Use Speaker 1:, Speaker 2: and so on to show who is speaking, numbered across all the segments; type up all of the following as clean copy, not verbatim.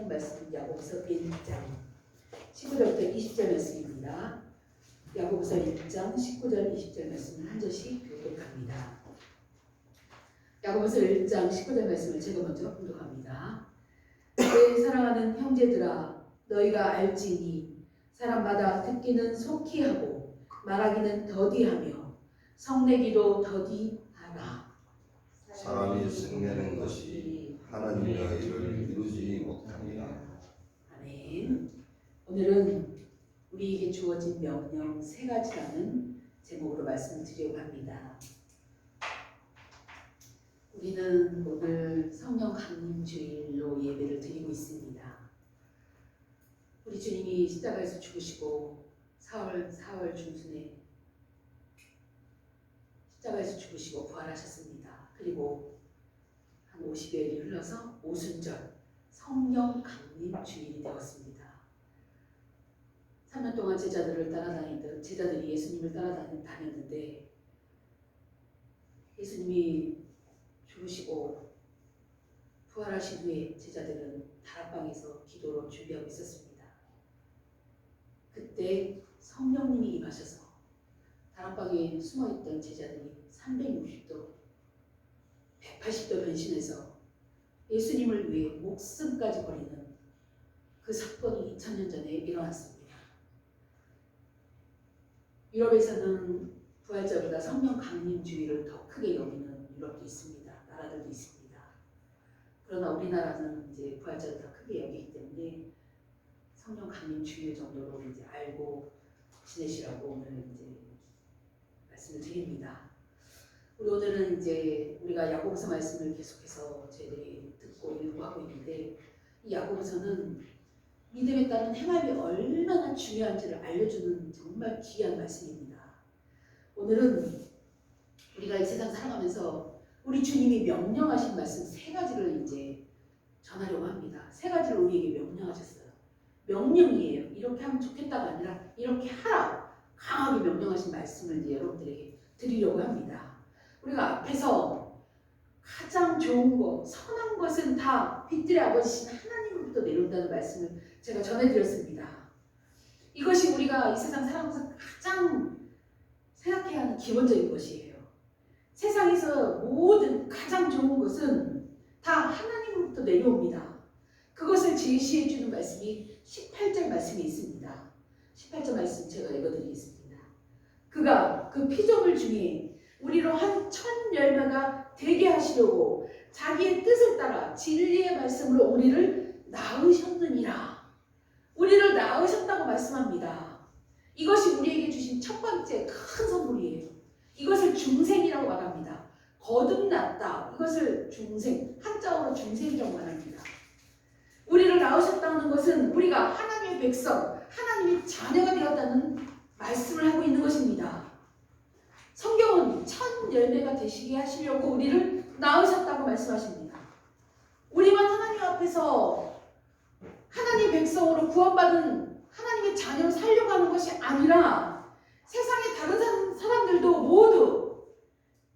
Speaker 1: 말씀 야고보서 1장 19절부터 20절 말씀입니다. 야고보서 1장 19절 20절 말씀을 한 절씩 교독합니다. 야고보서 1장 19절 말씀을 제가 먼저 교독합니다. 내 사랑하는 형제들아, 너희가 알지니 사람마다 듣기는 속히 하고 말하기는 더디하며 성내기도 더디하라.
Speaker 2: 사람이 성내는 것이 하나님의 일을 이루지 못합니다.
Speaker 1: 아멘. 오늘은 우리에게 주어진 명령 세 가지라는 제목으로 말씀을 드리려고 합니다. 우리는 오늘 성령 강림 주일로 예배를 드리고 있습니다. 우리 주님이 십자가에서 죽으시고 4월 중순에 십자가에서 죽으시고 부활하셨습니다. 그리고 한 50여일이 흘러서 오순절 성령 강림 주일이 되었습니다. 3년 동안 제자들이 예수님을 따라다녔는데 예수님이 죽으시고 부활하신 후에 제자들은 다락방에서 기도로 준비하고 있었습니다. 그때 성령님이 임하셔서 다락방에 숨어있던 제자들이 360도 180도 변신해서 예수님을 위해 목숨까지 버리는 그 사건이 2000년 전에 일어났습니다. 유럽에서는 부활절보다 성령 강림 주의를 더 크게 여기는 유럽도 있습니다. 나라들도 있습니다. 그러나 우리나라는 이제 부활절을 더 크게 여기기 때문에 성령 강림 주의 정도로 이제 알고 지내시라고 오늘 이제 말씀을 드립니다. 우리 오늘은 이제 우리가 야고보서 말씀을 계속해서 저희들이 듣고 읽고 하고 있는데 이 야고보서는 믿음에 따른 행함이 얼마나 중요한지를 알려주는 정말 귀한 말씀입니다. 오늘은 우리가 이 세상 살아가면서 우리 주님이 명령하신 말씀 세 가지를 이제 전하려고 합니다. 세 가지를 우리에게 명령하셨어요. 명령이에요. 이렇게 하면 좋겠다가 아니라 이렇게 하라. 강하게 명령하신 말씀을 이제 여러분들에게 드리려고 합니다. 우리가 앞에서 가장 좋은 것, 선한 것은 다 빛들의 아버지신 하나님으로부터 내려온다는 말씀을 제가 전해드렸습니다. 이것이 우리가 이 세상 살아가면서 가장 생각해야 하는 기본적인 것이에요. 세상에서 모든 가장 좋은 것은 다 하나님으로부터 내려옵니다. 그것을 제시해 주는 말씀이 18절 말씀이 있습니다. 18절 말씀 제가 읽어드리겠습니다. 그가 그 피조물 중에 우리로 한 천 열매가 되게 하시려고 자기의 뜻을 따라 진리의 말씀으로 우리를 낳으셨느니라. 우리를 낳으셨다고 말씀합니다. 이것이 우리에게 주신 첫 번째 큰 선물이에요. 이것을 중생이라고 말합니다. 거듭났다. 이것을 중생, 한자어로 중생이라고 말합니다. 우리를 낳으셨다는 것은 우리가 하나님의 백성, 하나님의 자녀가 되었다는 말씀을 하고 있는 것입니다. 성경은 천 열매가 되시게 하시려고 우리를 낳으셨다고 말씀하십니다. 우리만 하나님 앞에서 하나님의 백성으로 구원받은 하나님의 자녀로 살려고 하는 것이 아니라 세상의 다른 사람들도 모두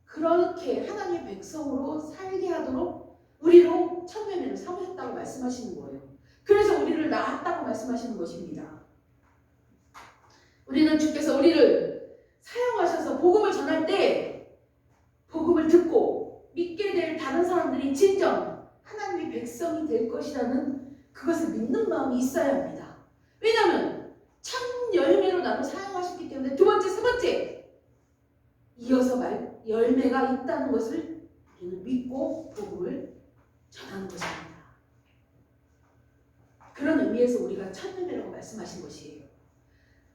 Speaker 1: 그렇게 하나님의 백성으로 살게 하도록 우리로 천 열매를 삼으셨다고 말씀하시는 거예요. 그래서 우리를 낳았다고 말씀하시는 것입니다. 우리는 주께서 우리를 사용하셔서 복음을 전할 때 복음을 듣고 믿게 될 다른 사람들이 진정 하나님의 백성이 될 것이라는 그것을 믿는 마음이 있어야 합니다. 왜냐하면 천 열매로 나를 사용하셨기 때문에 두 번째, 세 번째 이어서 열매가 있다는 것을 우리는 믿고 복음을 전하는 것입니다. 그런 의미에서 우리가 천 열매라고 말씀하신 것이에요.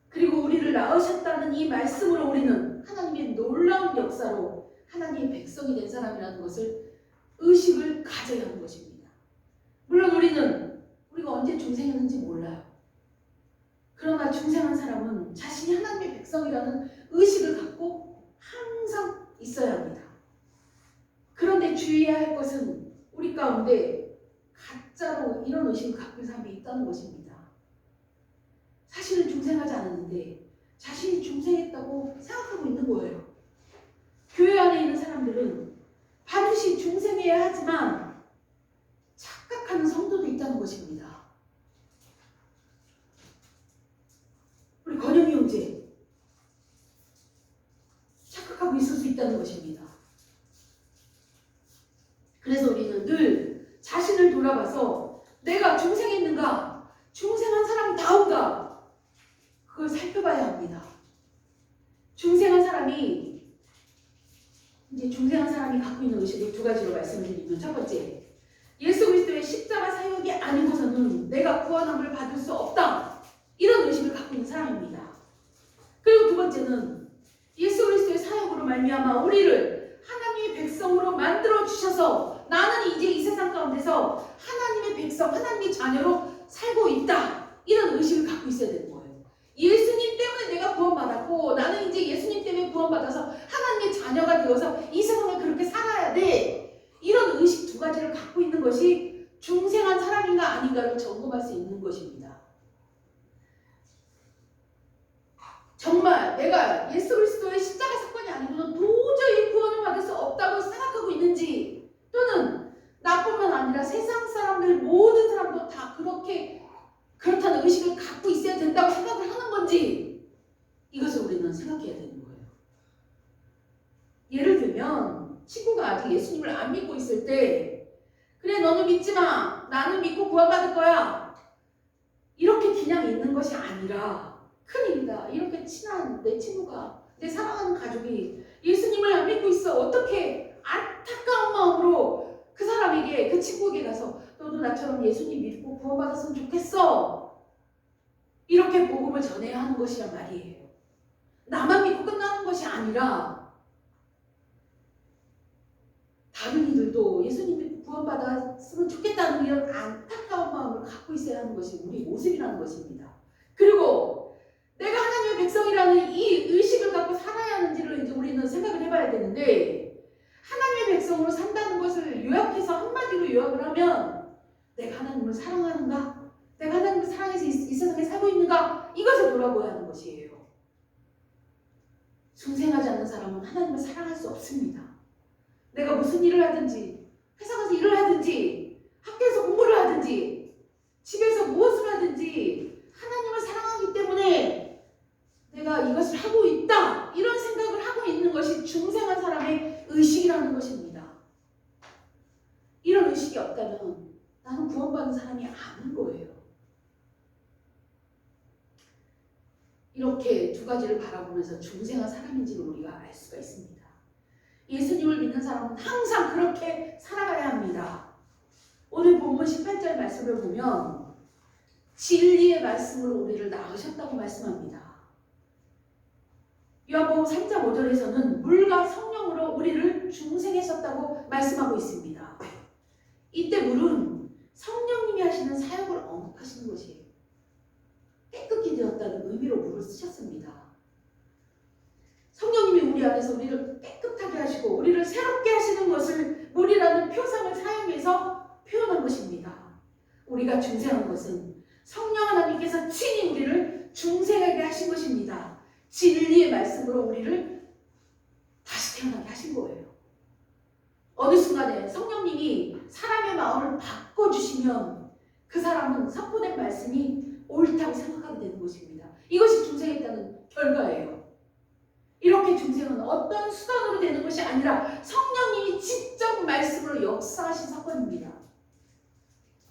Speaker 1: 그리고 우리를 낳으셨다는 이 말씀으로 우리는 하나님의 놀라운 역사로 하나님의 백성이 된 사람이라는 것을 의식을 가져야 하는 것입니다. 물론 우리가 언제 중생했는지 몰라요. 그러나 중생한 사람은 자신이 하나님의 백성이라는 의식을 갖고 항상 있어야 합니다. 그런데 주의해야 할 것은 우리 가운데 가짜로 이런 의식을 갖고 있는 사람이 있다는 것입니다. 사실은 중생하지 않았는데 자신이 중생했다고 생각하고 있는 거예요. 교회 안에 있는 사람들은 반드시 중생해야 하지만 착각하는 성도도 있다는 것입니다. 없다는 것입니다. 그래서 우리는 늘 자신을 돌아봐서 내가 중생했는가, 중생한 사람다운가, 그걸 살펴봐야 합니다. 중생한 사람이 갖고 있는 의식을 두 가지로 말씀을 드리면, 첫 번째, 예수 그리스도의 십자가 사역이 아니고서는 내가 구원함을 받을 수 없다, 이런 의식을 갖고 있는 사람입니다. 그리고 두 번째는 예수 그리스도의 사역으로 말미암아 우리를 하나님의 백성으로 만들어 주셔서 나는 이제 이 세상 가운데서 하나님의 백성, 하나님의 자녀로 살고 있다, 이런 의식을 갖고 있어야 되는 거예요. 예수님 때문에 내가 구원받았고 나는 이제 예수님 때문에 구원받아서 하나님의 자녀가 되어서 이 세상을 그렇게 살아야 돼, 이런 의식 두 가지를 갖고 있는 것이 중생한 사람인가 아닌가를 점검할 수 있는 것입니다. 정말 내가 예수 그리스도의 십자가 사건이 아니고는 도저히 구원을 받을 수 없다고 생각하고 있는지, 또는 나뿐만 아니라 세상 사람들, 모든 사람도 다 그렇다는 의식을 갖고 있어야 된다고 생각을 하는 건지, 이것을 우리는 생각해야 되는 거예요. 예를 들면 친구가 아직 예수님을 안 믿고 있을 때, 그래 너는 믿지 마, 나는 믿고 구원받을 거야, 이렇게 그냥 있는 것이 아니라, 큰일이다, 이렇게 친한 내 친구가, 내 사랑하는 가족이 예수님을 안 믿고 있어, 어떻게, 안타까운 마음으로 그 사람에게, 그 친구에게 가서 너도 나처럼 예수님 믿고 구원받았으면 좋겠어, 이렇게 복음을 전해야 하는 것이란 말이에요. 나만 믿고 끝나는 것이 아니라 다른 이들도 예수님 믿고 구원받았으면 좋겠다는 이런 안타까운 마음을 갖고 있어야 하는 것이 우리 모습이라는 것입니다. 그리고 내가 하나님의 백성이라는 이 의식을 갖고 살아야 하는지를 이제 우리는 생각을 해봐야 되는데, 하나님의 백성으로 산다는 것을 요약해서 한마디로 요약을 하면, 내가 하나님을 사랑하는가? 내가 하나님을 사랑해서 이 세상에 살고 있는가? 이것을 돌아보아야 하는 것이에요. 중생하지 않는 사람은 하나님을 사랑할 수 없습니다. 내가 무슨 일을 하든지, 회사 가서 일을 하든지, 학교에서 공부를 하든지, 집에서 무엇을 하든지 하나님을 사랑하기 때문에 내가 이것을 하고 있다, 이런 생각을 하고 있는 것이 중생한 사람의 의식이라는 것입니다. 이런 의식이 없다면 나는 구원받은 사람이 아닌 거예요. 이렇게 두 가지를 바라보면서 중생한 사람인지를 우리가 알 수가 있습니다. 예수님을 믿는 사람은 항상 그렇게 살아가야 합니다. 오늘 본문 18절 말씀을 보면 진리의 말씀으로 우리를 낳으셨다고 말씀합니다. 요한복음 3장 5절에서는 물과 성령으로 우리를 중생하셨다고 말씀하고 있습니다. 이때 물은 성령님이 하시는 사역을 언급하시는 것이에요. 깨끗이 되었다는 의미로 물을 쓰셨습니다. 성령님이 우리 안에서 우리를 깨끗하게 하시고 우리를 새롭게 하시는 것을 물이라는 표상을 사용해서 표현한 것입니다. 우리가 중생한 것은 성령 하나님께서 친히 우리를 중생하게 하신 것입니다. 진리의 말씀으로 우리를 다시 태어나게 하신 거예요. 어느 순간에 성령님이 사람의 마음을 바꿔주시면 그 사람은 선포된 말씀이 옳다고 생각하게 되는 것입니다. 이것이 중생했다는 결과예요. 이렇게 중생은 어떤 수단으로 되는 것이 아니라 성령님이 직접 말씀으로 역사하신 사건입니다.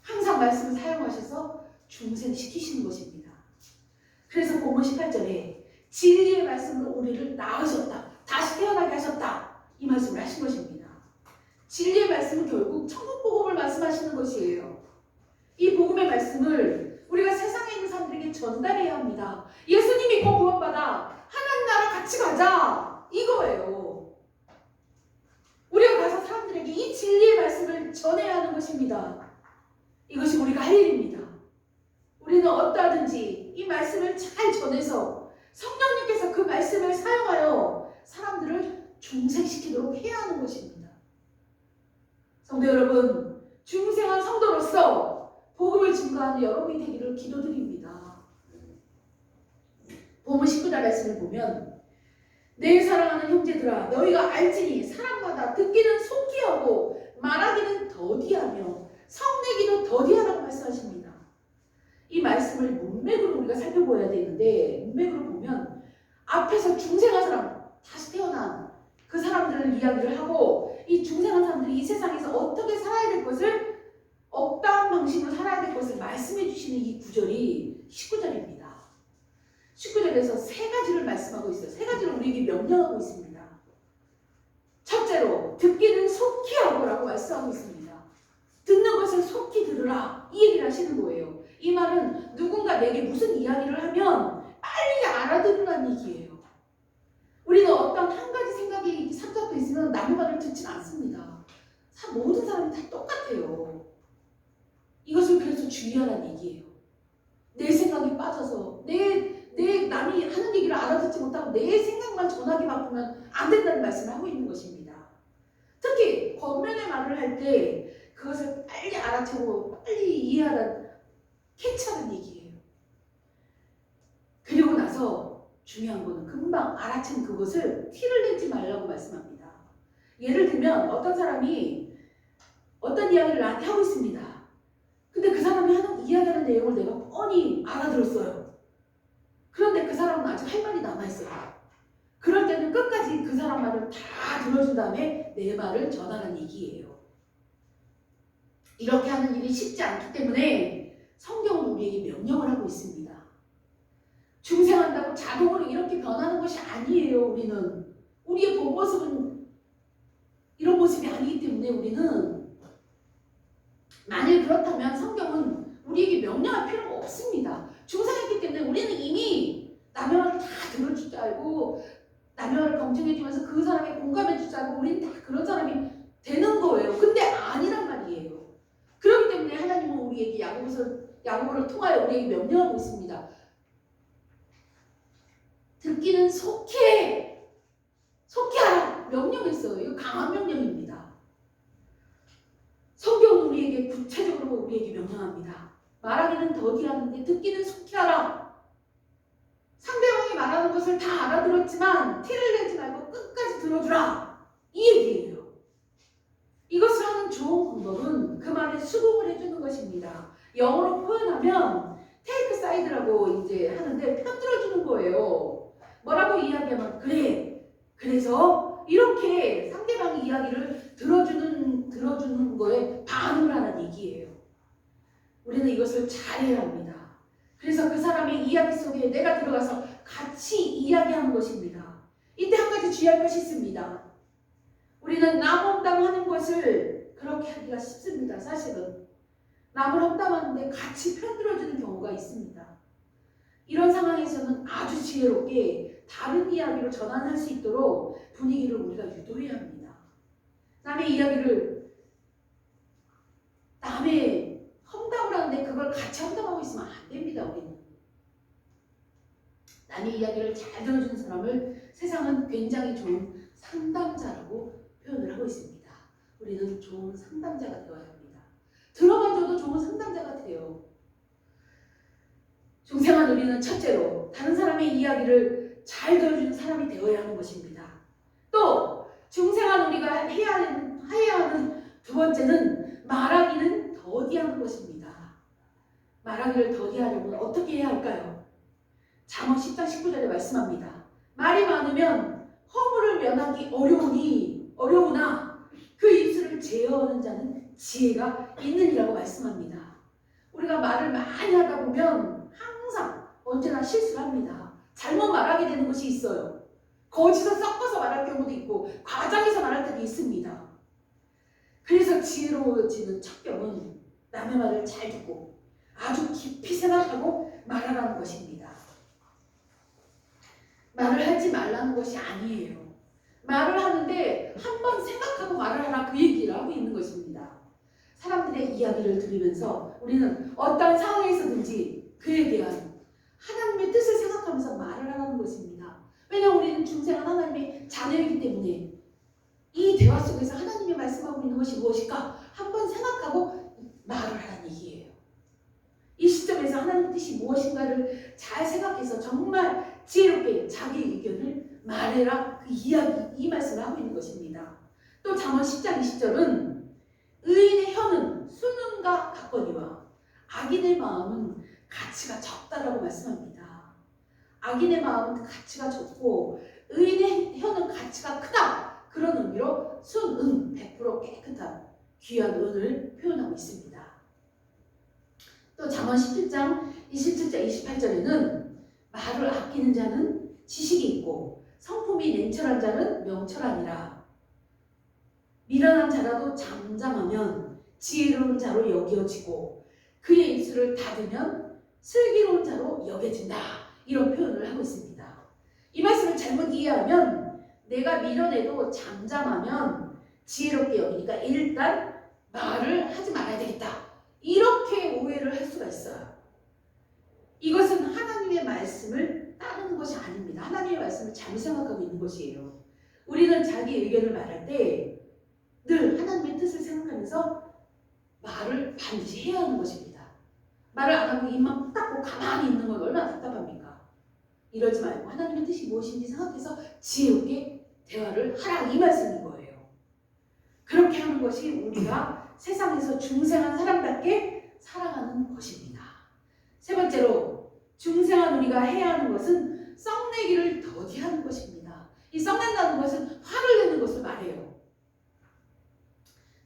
Speaker 1: 항상 말씀을 사용하셔서 중생시키시는 것입니다. 그래서 본문 18절에 진리의 말씀으로 우리를 낳으셨다, 다시 태어나게 하셨다, 이 말씀을 하신 것입니다. 진리의 말씀은 결국 천국 복음을 말씀하시는 것이에요. 이 복음의 말씀을 우리가 세상에 있는 사람들에게 전달해야 합니다. 예수님 믿고 구원받아 하나님 나라 같이 가자, 이거예요. 우리가 가서 사람들에게 이 진리의 말씀을 전해야 하는 것입니다. 이것이 우리가 할 일입니다. 우리는 어떠하든지 이 말씀을 잘 전해서 성령님께서 그 말씀을 사용하여 사람들을 중생시키도록 해야 하는 것입니다. 성도 여러분, 중생한 성도로서 복음을 증거하는 여러분이 되기를 기도드립니다. 본문 19절 말씀을 보면 내 사랑하는 형제들아 너희가 알지니 사람마다 듣기는 속히 하고 말하기는 더디하며 성내기도 더디하라고 말씀하십니다. 이 말씀을 문맥으로 우리가 살펴보아야 되는데, 문맥으로 보면 앞에서 중생한 사람, 다시 태어난 그 그 사람들을 이야기를 하고 이 중생한 사람들이 이 세상에서 어떻게 살아야 될 것을 어떠한 방식으로 살아야 될 것을 말씀해 주시는 이 구절이 19절입니다. 19절에서 세 가지를 말씀하고 있어요. 세 가지를 우리에게 명령하고 있습니다. 첫째로 듣기는 속히 하고라고 말씀하고 있습니다. 듣는 것을 속히 들으라 이 얘기를 하시는 거예요. 이 말은 누군가 내게 무슨 이야기를 하면 빨리 알아들으라는 얘기예요. 우리는 어떤 한 가지 생각이 삼잡혀 있으면 남의 말을 듣지는 않습니다. 모든 사람이 다 똑같아요. 이것을 그래서 주의하라는 얘기예요. 내 생각이 빠져서 남이 하는 얘기를 알아듣지 못하고 내 생각만 전하게 바꾸면 안 된다는 말씀을 하고 있는 것입니다. 특히 겉면의 말을 할 때 그것을 빨리 알아채고 빨리 이해하라는 캐치하는 얘기예요. 그리고 나서 중요한 거는 금방 알아챈 그것을 티를 내지 말라고 말씀합니다. 예를 들면 어떤 사람이 어떤 이야기를 나한테 하고 있습니다. 근데 그 사람이 이야기하는 내용을 내가 뻔히 알아들었어요. 그런데 그 사람은 아직 할 말이 남아있어요. 그럴 때는 끝까지 그 사람 말을 다 들어준 다음에 내 말을 전하는 얘기예요. 이렇게 하는 일이 쉽지 않기 때문에 성경은 우리에게 명령을 하고 있습니다. 중생한다고 자동으로 이렇게 변하는 것이 아니에요. 우리의 본 모습은 이런 모습이 아니기 때문에 우리는 만일 그렇다면 성경은 우리에게 명령할 필요가 없습니다. 중생했기 때문에 우리는 이미 남의 말을 다 들어줄 줄 알고 남의 말을 경청해주면서 그 사람에 공감해줄 줄 알고 우리는 다 그런 사람이 되는 거예요. 근데 아니란 말이에요. 그렇기 때문에 하나님은 우리에게 야고보를 통하여 우리에게 명령하고 있습니다. 듣기는 속히 하라 명령했어요. 이거 강한 명령입니다. 성경은 우리에게 구체적으로 우리에게 명령합니다. 말하기는 더디하는데 듣기는 속히 하라. 상대방이 말하는 것을 다 알아들었지만 티를 내지 말고 끝까지 들어주라 이 얘기예요. 이것을 하는 좋은 방법은 그 말에 수긍을 해주는 것입니다. 영어로 표현하면 take side라고 이제 하는데 편들어주는 거예요. 뭐라고 이야기하면 그래. 그래서 이렇게 상대방의 이야기를 들어주는 거에 반응을 하는 얘기예요. 우리는 이것을 잘해야 합니다. 그래서 그 사람의 이야기 속에 내가 들어가서 같이 이야기하는 것입니다. 이때 한 가지 주의할 것이 있습니다. 우리는 남 험담하는 것을 그렇게 하기가 쉽습니다. 사실은 남을 험담하는데 같이 편들어주는 경우가 있습니다. 이런 상황에서는 아주 지혜롭게 다른 이야기로 전환할 수 있도록 분위기를 우리가 유도해야 합니다. 남의 험담을 하는데 그걸 같이 험담하고 있으면 안 됩니다. 우리는 남의 이야기를 잘 들어주는 사람을 세상은 굉장히 좋은 상담자라고 표현을 하고 있습니다. 우리는 좋은 상담자가 되어야 합니다. 들어만 줘도 좋은 상담자가 돼요. 중생한 우리는 첫째로 다른 사람의 이야기를 잘 들어주는 사람이 되어야 하는 것입니다. 또 중생한 우리가 해야 하는 두 번째는 말하기는 더디하는 것입니다. 말하기를 더디하려면 어떻게 해야 할까요? 잠언 10장 19절에 말씀합니다. 말이 많으면 허물을 면하기 어려우나 그 입술을 제어하는 자는 지혜가 있느니라고 말씀합니다. 우리가 말을 많이 하다 보면 항상 언제나 실수를 합니다. 잘못 말하게 되는 것이 있어요. 거짓을 섞어서 말할 경우도 있고 과장해서 말할 때도 있습니다. 그래서 지혜로워지는 척경은 남의 말을 잘 듣고 아주 깊이 생각하고 말하라는 것입니다. 말을 하지 말라는 것이 아니에요. 말을 하는데 한번 생각하고 말을 하라 그 얘기를 하고 있는 것입니다. 사람들의 이야기를 들으면서 우리는 어떤 상황에서든지 그에 대한 하나님의 뜻을 생각하면서 말을 하라는 것입니다. 왜냐하면 우리는 중생한 하나님의 자녀이기 때문에 이 대화 속에서 하나님이 말씀하고 있는 것이 무엇일까 한번 생각하고 말을 하라는 얘기예요. 이 시점에서 하나님의 뜻이 무엇인가를 잘 생각해서 정말 지혜롭게 자기 의견을 말해라 그 이야기 이 말씀을 하고 있는 것입니다. 또 잠언 10장 20절은 의인의 혀는 수능과 같거니와 악인의 마음은 가치가 적다라고 말씀합니다. 악인의 마음은 가치가 적고 의인의 혀는 가치가 크다. 그런 의미로 순은 100% 깨끗한 귀한 은을 표현하고 있습니다. 또 잠언 17장 27절 28절에는 말을 아끼는 자는 지식이 있고 성품이 냉철한 자는 명철하니라. 미련한 자라도 잠잠하면 지혜로운 자로 여겨지고 그의 입술을 닫으면 슬기로운 자로 여겨진다. 이런 표현을 하고 있습니다. 이 말씀을 잘못 이해하면 내가 미련해도 잠잠하면 지혜롭게 여기니까 일단 말을 하지 말아야 되겠다. 이렇게 오해를 할 수가 있어요. 이것은 하나님의 말씀을 따르는 것이 아닙니다. 하나님의 말씀을 잘못 생각하고 있는 것이에요. 우리는 자기 의견을 말할 때 늘 하나님의 뜻을 생각하면서 말을 반드시 해야 하는 것입니다. 말을 안 하고 입만 푹 닫고 가만히 있는 건 얼마나 답답합니까? 이러지 말고 하나님의 뜻이 무엇인지 생각해서 지혜롭게 대화를 하라, 이 말씀인 거예요. 그렇게 하는 것이 우리가 세상에서 중생한 사람답게 살아가는 것입니다. 세 번째로 중생한 우리가 해야 하는 것은 썩내기를 더디하는 것입니다. 이 썩낸다는 것은 화를 내는 것을 말해요.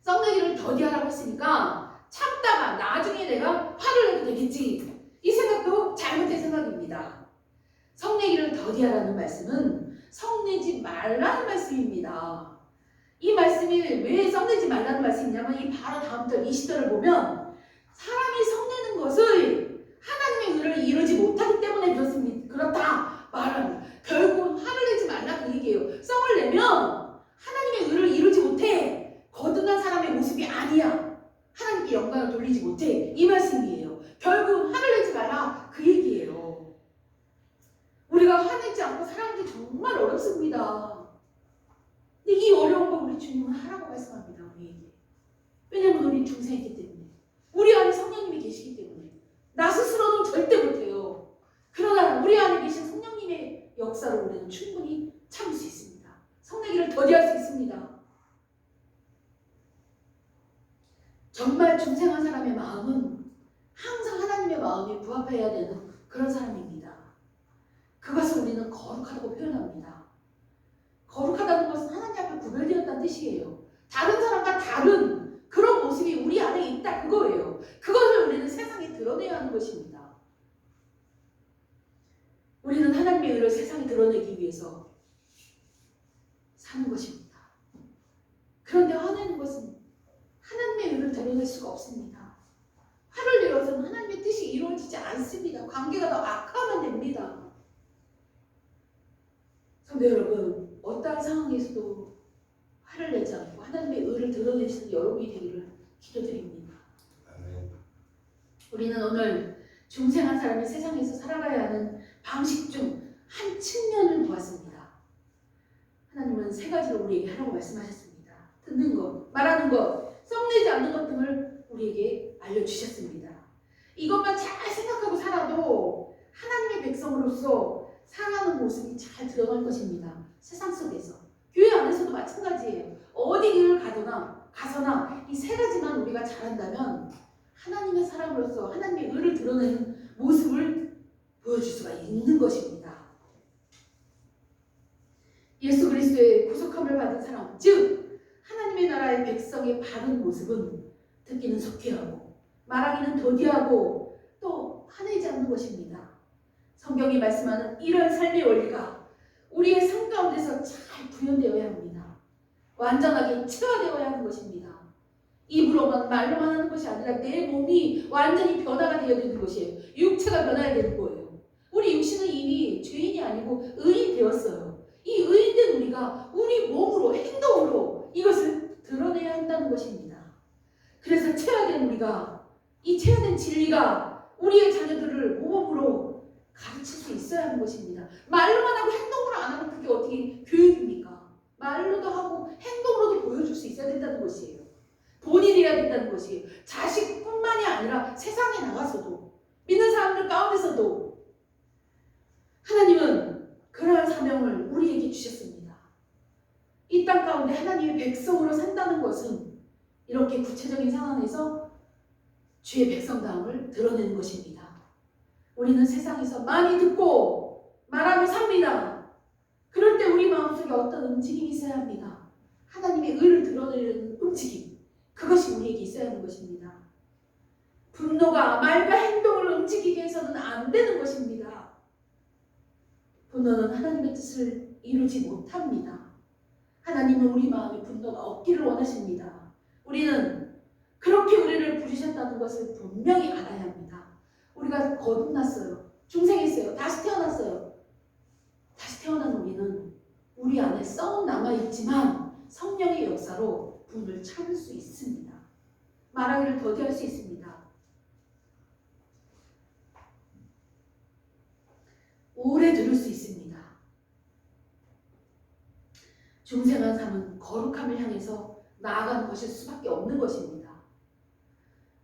Speaker 1: 썩내기를 더디하라고 했으니까 참다가 나중에 내가 화를 내도 되겠지, 이 생각도 잘못된 생각입니다. 썩내기를 더디하라는 말씀은 썩내지 말라는 말씀입니다. 이 말씀이 왜 썩내지 말라는 말씀이냐면 이 바로 다음 절 20절을 보면 사람이 썩내는 것을 하나님의 의를 이루지 못하기 때문에 그렇다 말합니다. 결국은 화를 내지 말라 그 얘기예요. 썩을 내면 하나님의 의를 이루지 못해. 거듭난 사람의 모습이 아니야. 하나님께 영광을 돌리지 못해. 이 말씀이에요. 결국 화를 내지 말라 그 얘기예요. 우리가 화내지 않고 살아가는 게 정말 어렵습니다. 근데 이 어려운 걸 우리 주님은 하라고 말씀합니다. 우리에게. 왜냐하면 우리 중생이기 때문에, 우리 안에 성령님이 계시기 때문에 나 스스로는 절대 못해요. 그러나 우리 안에 계신 성령님의 역사로 우리는 충분히 참을 수 있습니다. 썩내기를 더디할 수 있습니다. 정말 중생한 사람의 마음은 항상 하나님의 마음에 부합해야 되는 그런 사람입니다. 그것을 우리는 거룩하다고 표현합니다. 거룩하다는 것은 하나님 앞에 구별되었다는 뜻이에요. 다른 사람과 다른 그런 모습이 우리 안에 있다, 그거예요. 그것을 우리는 세상에 드러내야 하는 것입니다. 우리는 하나님의 의를 세상에 드러내기 위해서 사는 것입니다. 그런데 화내는 것은 하나님의 의를 드러낼 수가 없습니다. 화를 내어서는 하나님의 뜻이 이루어지지 않습니다. 관계가 더 악화만 됩니다. 성도 여러분, 어떠한 상황에서도 화를 내지 않고 하나님의 의를 드러내시는 여러분이 되기를 기도드립니다.
Speaker 2: 아멘.
Speaker 1: 우리는 오늘 중생한 사람이 세상에서 살아가야 하는 방식 중 한 측면을 보았습니다. 하나님은 세 가지로 우리에게 하라고 말씀하셨습니다. 듣는 것, 말하는 것, 썩내지 않는 것 등을 우리에게 알려주셨습니다. 이것만 잘 생각하고 살아도 하나님의 백성으로서 살아가는 모습이 잘 드러날 것입니다. 세상 속에서. 교회 안에서도 마찬가지예요. 어디 길을 가서나 이 세 가지만 우리가 잘한다면 하나님의 사람으로서 하나님의 의를 드러내는 모습을 보여줄 수가 있는 것입니다. 예수 그리스도의 구속함을 받은 사람, 즉 하나님의 나라의 백성의 바른 모습은 듣기는 속죄하고 말하기는 도디하고 또 화내지 않는 것입니다. 성경이 말씀하는 이런 삶의 원리가 우리의 삶 가운데서 잘 구현되어야 합니다. 완전하게 체화되어야 하는 것입니다. 입으로만 말로만 하는 것이 아니라 내 몸이 완전히 변화가 되어야 되는 것이에요. 육체가 변화해야 되는 거예요. 우리 육신은 이미 죄인이 아니고 의인 되었어요. 이 의인된 우리가 우리 몸으로, 행동으로 이것을 드러내야 한다는 것입니다. 그래서 체화된 우리가, 이 체화된 진리가 우리의 자녀들을 모범으로 가르칠 수 있어야 하는 것입니다. 말로만 하고 행동으로 안 하면 그게 어떻게 교육입니까? 말로도 하고 행동으로도 보여줄 수 있어야 된다는 것이에요. 본인이 해야 된다는 것이에요. 자식뿐만이 아니라 세상에 나가서도, 믿는 사람들 가운데서도 하나님은 그러한 사명을 우리에게 주셨습니다. 이 땅 가운데 하나님의 백성으로 산다는 것은 이렇게 구체적인 상황에서 주의 백성다움을 드러내는 것입니다. 우리는 세상에서 많이 듣고 말하며 삽니다. 그럴 때 우리 마음속에 어떤 움직임이 있어야 합니다. 하나님의 의를 드러내는 움직임, 그것이 우리에게 있어야 하는 것입니다. 분노가 말과 행동을 움직이게 해서는 안 되는 것입니다. 분노는 하나님의 뜻을 이루지 못합니다. 하나님은 우리 마음에 분노가 없기를 원하십니다. 우리는 그렇게 우리를 부르셨다는 것을 분명히 알아야 합니다. 우리가 거듭났어요. 중생했어요. 다시 태어났어요. 다시 태어난 우리는 우리 안에 썩은 남아있지만 성령의 역사로 분을 참을 수 있습니다. 말하기를 더디할 수 있습니다. 오래 들을 수 있습니다. 중생한 삶은 거룩함을 향해서 나아가는 것일 수밖에 없는 것입니다.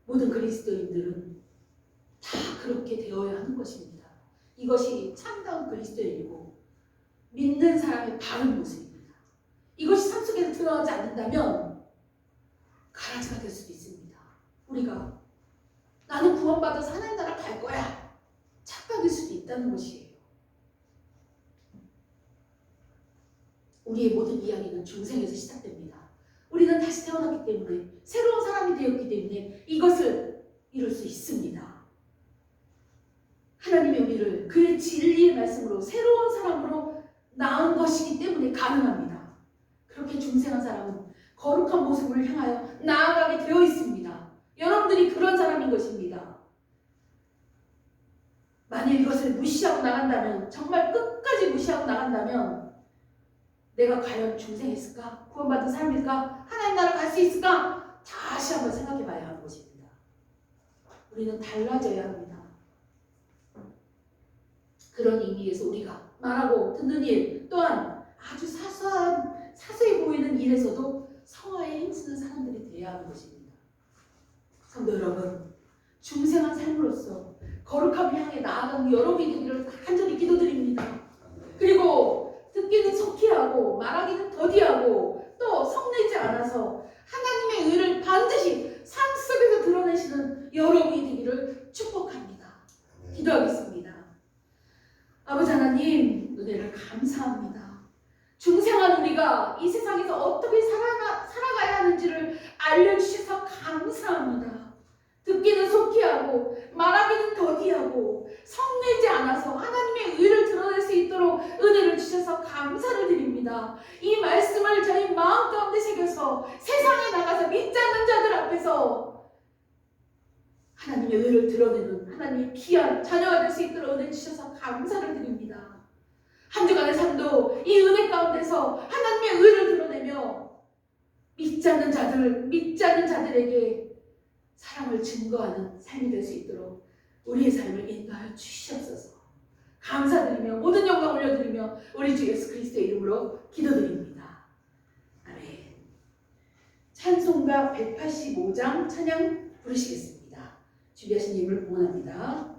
Speaker 1: 모든 그리스도인들은 다 그렇게 되어야 하는 것입니다. 이것이 참다운 그리스도인이고 믿는 사람의 바른 모습입니다. 이것이 삶 속에서 드러나지 않는다면 가라지가 될 수도 있습니다. 우리가 나는 구원받아서 하나님 나라 갈 거야 착각일 수도 있다는 것이에요. 우리의 모든 이야기는 중생에서 시작됩니다. 우리는 다시 태어났기 때문에 새로운 사람이 되었기 때문에 이것을 이룰 수 있습니다. 하나님의 우리를 그의 진리의 말씀으로 새로운 사람으로 낳은 것이기 때문에 가능합니다. 그렇게 중생한 사람은 거룩한 모습을 향하여 나아가게 되어 있습니다. 여러분들이 그런 사람인 것입니다. 만일 이것을 무시하고 나간다면, 정말 끝까지 무시하고 나간다면 내가 과연 중생했을까? 구원받은 삶일까? 하나님 나라 갈 수 있을까? 다시 한번 생각해 봐야 하는 것입니다. 우리는 달라져야 합니다. 그런 의미에서 우리가 말하고 듣는 일 또한 아주 사소해 보이는 일에서도 성화에 힘쓰는 사람들이 되어야 하는 것입니다. 성도 여러분, 중생한 삶으로서 거룩함을 향해 나아가는 여러분이 되기를 간절히 기도드립니다. 그리고 듣기는 속히하고 말하기는 더디하고 또 성내지 않아서 하나님의 의를 반드시 삶 속에서 드러내시는 여러분이 되기를 축복합니다. 기도하겠습니다. 아버지 하나님, 은혜를 감사합니다. 중생한 우리가 이 세상에서 어떻게 살아가야 하는지를 알려주셔서 감사합니다. 듣기는 속히하고 말하기는 더디하고 성내지 않아서 하나님의 의를 드러낼 수 있도록 은혜를 주셔서 감사를 드립니다. 이 말씀을 저희 마음 가운데 새겨서 세상에 나가서 믿지 않는 자들 앞에서 하나님의 의를 드러내는 하나님의 귀한 자녀가 될 수 있도록 은혜 주셔서 감사를 드립니다. 한 주간의 삶도 이 은혜 가운데서 하나님의 의를 드러내며 믿지 않는 자들에게 사랑을 증거하는 삶이 될 수 있도록 우리의 삶을 인도하여 주시옵소서. 감사드리며 모든 영광 올려드리며 우리 주 예수 그리스도의 이름으로 기도드립니다. 아멘. 찬송가 185장 찬양 부르시겠습니다. 준비하신 님을 응원합니다.